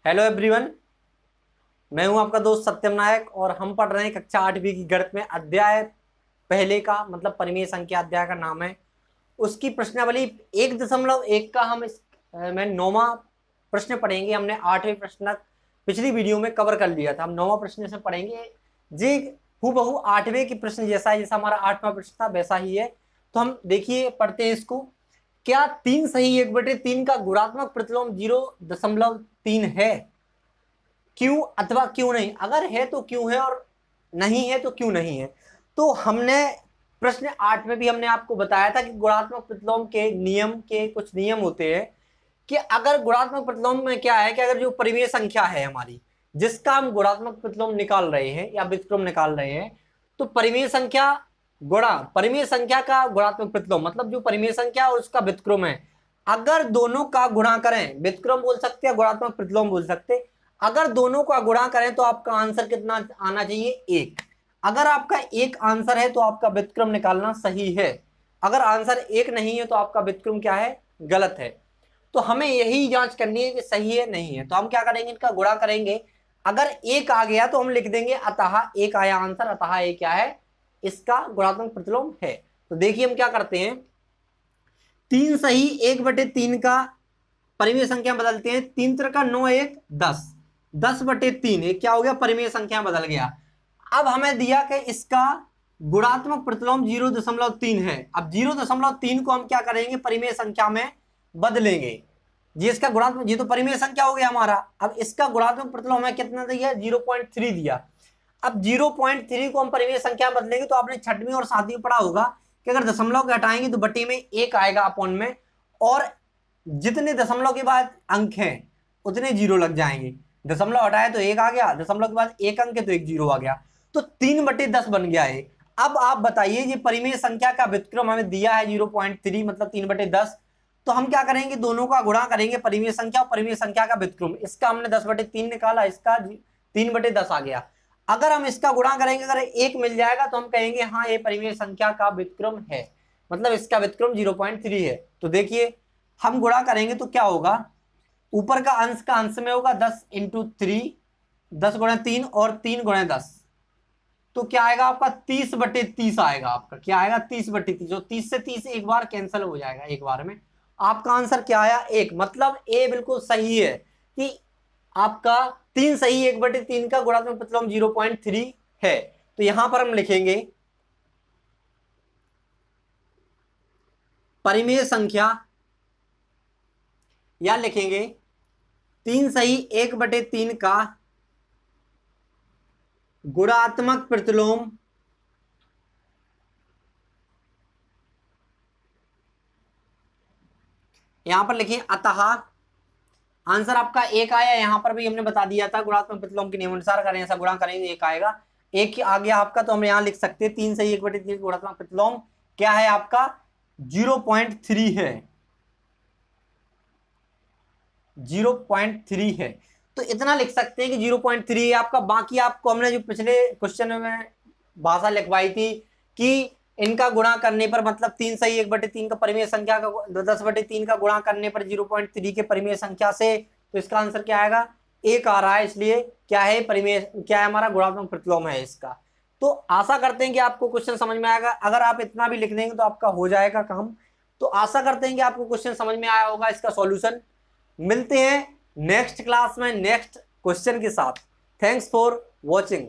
Hello everyone, मैं हूं आपका दोस्त सत्यम नायक और हम पढ़ रहे हैं कक्षा 8वीं की गणित में अध्याय पहले का मतलब परिमेय संख्या अध्याय का नाम है। उसकी प्रश्नावली 1.1 का हम इस में 9वां प्रश्न पढ़ेंगे। हमने 8वें प्रश्न पिछली वीडियो में कवर कर लिया था। हम 9वां प्रश्न इसमें पढ़ेंगे। जी हूबहू 8वें की प्रश्न जैसा है, जैसा हमारा 8वां प्रश्न था वैसा ही है। तो हम देखिए पढ़ते हैं इसको। क्या 3 सही 1/3 का गुणात्मक प्रतिलोम 0.3 है? क्यों अथवा क्यों नहीं? अगर है तो क्यों है और नहीं है तो क्यों नहीं है? तो हमने प्रश्न 8 में भी हमने आपको बताया था कि गुणात्मक प्रतिलोम के नियम के कुछ नियम होते हैं कि अगर गुणात्मक प्रतिलोम में क्या है कि अगर जो परिमेय संख्या है हमारी जिसका हम गुणात्मक प्रतिलोम निकाल रहे हैं या व्युत्क्रम निकाल रहे हैं, तो परिमेय संख्या गुणा परिमेय संख्या का गुणात्मक प्रतिलोम मतलब जो परिमेय संख्या और उसका व्युत्क्रम है, अगर दोनों का गुणा करें, व्युत्क्रम बोल सकते हैं गुणात्मक प्रतिलोम बोल सकते हैं, अगर दोनों का गुणा करें तो आपका आंसर कितना आना चाहिए? 1। अगर आपका 1 आंसर है तो आपका व्युत्क्रम निकालना सही है। अगर आंसर 1 नहीं है तो आपका व्युत्क्रम क्या है? गलत है। तो हमें यही जांच करनी है कि सही है नहीं है। तो हम क्या करेंगे, इनका गुणा करेंगे। अगर 1 आ गया तो हम लिख देंगे अतः 1 आया आंसर, अतः 1 क्या है? इसका गुणात्मक प्रतिलोम है। तो देखिए हम क्या करते हैं, 3 सही 1/3 का परिमेय संख्या बदलते हैं। 3 3 का 9 1 10, 10/3 एक क्या हो गया? परिमेय संख्या बदल गया। अब हमें दिया कि इसका गुणात्मक प्रतिलोम 0.3 है। अब 0.3 को हम क्या करेंगे? परिमेय संख्या में बदलेंगे। जी इसका गुणात्मक, ये तो परिमेय संख्या हो गया हमारा। अब इसका गुणात्मक प्रतिलोम हमें कितना दिया? 0.3 दिया। अब 0.3 को हम परिमेय संख्या बदलेंगे तो आपने 6वीं और 7वीं में पढ़ा होगा कि अगर दशमलव को हटाएंगे तो बट्टी में 1 आएगा अपॉन में, और जितने दशमलव के बाद अंक हैं उतने जीरो लग जाएंगे। दशमलव हटाए तो 1 आ गया, दशमलव के बाद 1 अंक है तो 1 जीरो आ गया, तो 3/10 बन गया है। अब आप बताइए, ये परिमेय संख्या का व्युत्क्रम हमें दिया है 0.3 मतलब 3/10। तो हम क्या करेंगे? दोनों का गुणा करेंगे, परिमेय संख्या और परिमेय संख्या का व्युत्क्रम। इसका हमने 10/3 निकाला, इसका 3/10 आ गया। अगर हम इसका गुणा करेंगे, अगर 1 मिल जाएगा तो हम कहेंगे हाँ ये परिमेय संख्या का व्युत्क्रम है, मतलब इसका व्युत्क्रम 0.3 है। तो देखिए हम गुणा करेंगे तो क्या होगा? ऊपर का अंश का अंश में होगा 10 × 3, 10 × 3 और 3 × 10, तो क्या आएगा आपका? 30/30 आएगा। आपका क्या आएगा? 30/30। जो 30 से 30 एक बार कैंसिल हो जाएगा एक बार में। आपका आंसर क्या आया? 1। मतलब ए बिल्कुल सही है कि आपका 3 सही 1/3 का गुणात्मक प्रतिलोम 0.3 है। तो यहां पर हम लिखेंगे परिमेय संख्या, या लिखेंगे 3 सही 1/3 का गुणात्मक प्रतिलोम यहां पर लिखें अतः आंसर आपका 1 आया। यहां पर भी हमने बता दिया था गुणात्मक प्रतिलोम के नियमानुसार करें ऐसा गुणा करेंगे 1 आएगा। 1 आ गया आपका, तो हम यहां लिख सकते हैं 3 सही 1/3 गुणात्मक प्रतिलोम क्या है आपका? 0.3 है, 0.3 है। तो इतना लिख सकते हैं कि 0.3 है आपका। बाकी आपको हमने जो पिछले क्वेश्चन में भाषा लिखवाई थी कि इनका गुणा करने पर मतलब 3 सही 1/3 का परिमेय संख्या का 10/3 का गुणा करने पर 0.3 के परिमेय संख्या से, तो इसका आंसर क्या आएगा? 1 आ रहा है। इसलिए क्या है? परिमेय क्या है हमारा? गुणात्मक प्रतिलोम है इसका। तो आशा करते हैं कि आपको क्वेश्चन समझ में आएगा। अगर आप इतना भी लिख देंगे तो आपका हो जाएगा काम। तो आशा करते हैं कि आपको क्वेश्चन समझ में आया होगा, इसका सॉल्यूशन। मिलते हैं नेक्स्ट क्लास में नेक्स्ट क्वेश्चन के साथ। Thanks for watching.